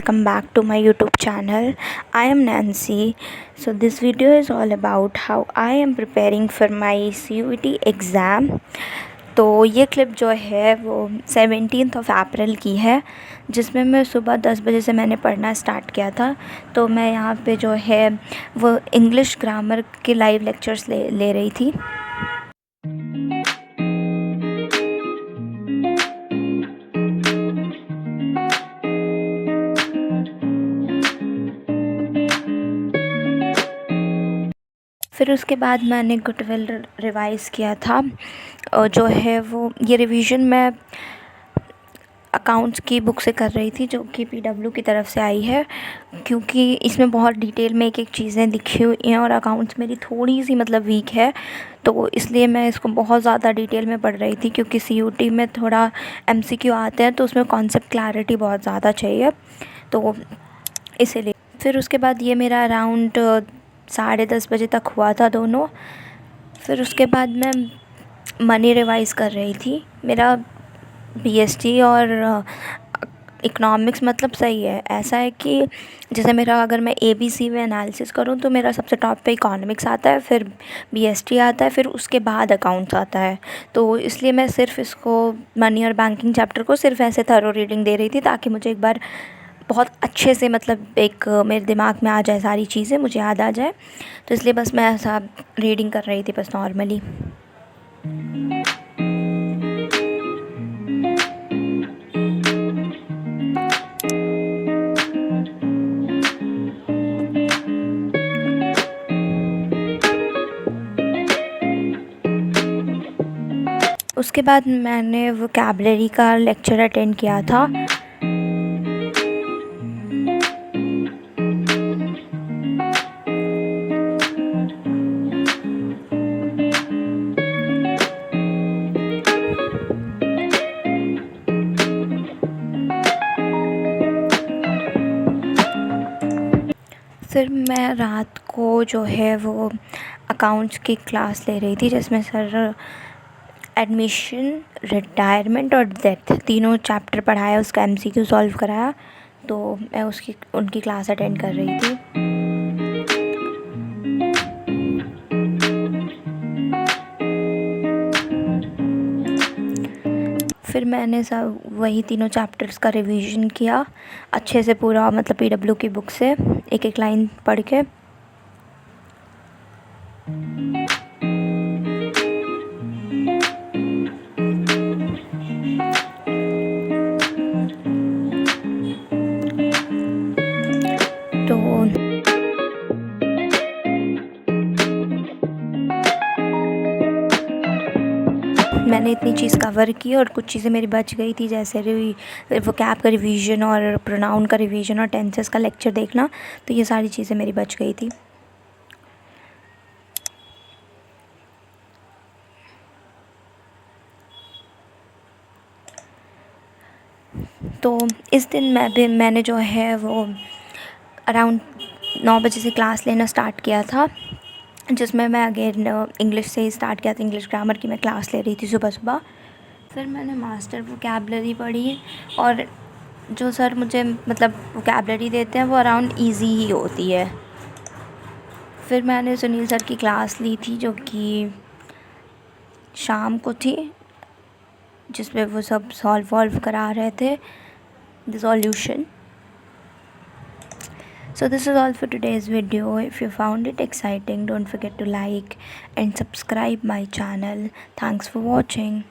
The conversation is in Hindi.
welcome back to my YouTube channel. I am Nancy. So this video is all about how I am preparing for my CUET exam. तो ये क्लिप जो है वो 17 अप्रैल की है, जिसमें मैं सुबह 10 बजे से मैंने पढ़ना स्टार्ट किया था। तो मैं यहाँ पे जो है वो इंग्लिश ग्रामर के लाइव लेक्चर्स ले रही थी। फिर उसके बाद मैंने गुडविल रिवाइज़ किया था, और जो है वो ये रिवीजन मैं अकाउंट्स की बुक से कर रही थी, जो कि PW की तरफ से आई है, क्योंकि इसमें बहुत डिटेल में एक एक चीज़ें लिखी हुई हैं और अकाउंट्स मेरी थोड़ी सी मतलब वीक है, तो इसलिए मैं इसको बहुत ज़्यादा डिटेल में पढ़ रही थी। क्योंकि CUT में थोड़ा MCQ आते हैं, तो उसमें कॉन्सेप्ट क्लैरिटी बहुत ज़्यादा चाहिए, तो इसीलिए। फिर उसके बाद ये मेरा अराउंड 10:30 बजे तक हुआ था दोनों। फिर उसके बाद मैं मनी रिवाइज़ कर रही थी। मेरा BST और इकोनॉमिक्स मतलब सही है। ऐसा है कि जैसे मेरा अगर मैं ABC में एनालिसिस करूँ तो मेरा सबसे टॉप पे इकोनॉमिक्स आता है, फिर BST आता है, फिर उसके बाद अकाउंट्स आता है। तो इसलिए मैं सिर्फ इसको मनी और बैंकिंग चैप्टर को सिर्फ ऐसे थरो रीडिंग दे रही थी, ताकि मुझे एक बार बहुत अच्छे से मतलब एक मेरे दिमाग में आ जाए, सारी चीज़ें मुझे याद आ जाए। तो इसलिए बस मैं ऐसा रीडिंग कर रही थी बस नॉर्मली। उसके बाद मैंने वोकैबुलरी का लेक्चर अटेंड किया था। फिर मैं रात को जो है वो अकाउंट्स की क्लास ले रही थी, जिसमें सर एडमिशन, रिटायरमेंट और डेथ तीनों चैप्टर पढ़ाया, उसका MCQ सॉल्व कराया। तो मैं उनकी क्लास अटेंड कर रही थी। फिर मैंने सब वही तीनों चैप्टर्स का रिवीजन किया अच्छे से, पूरा मतलब PW की बुक से एक एक लाइन पढ़ के। तो मैंने इतनी चीज़ कवर की, और कुछ चीज़ें मेरी बच गई थी, जैसे वोकैब का रिवीजन और प्रोनाउन का रिवीजन और टेंसेस का लेक्चर देखना। तो ये सारी चीज़ें मेरी बच गई थी। तो इस दिन मैंने जो है वो अराउंड 9 बजे से क्लास लेना स्टार्ट किया था, जिसमें मैं अगेन इंग्लिश से ही स्टार्ट किया था। इंग्लिश ग्रामर की मैं क्लास ले रही थी सुबह सुबह। फिर मैंने मास्टर वोकैबुलरी पढ़ी, और जो सर मुझे मतलब वोकैबुलरी देते हैं वो अराउंड इजी ही होती है। फिर मैंने सुनील सर की क्लास ली थी, जो कि शाम को थी, जिसमें वो सब सॉल्व करा रहे थे, the solution. So this is all for today's video. If you found it exciting, don't forget to like and subscribe my channel. Thanks for watching.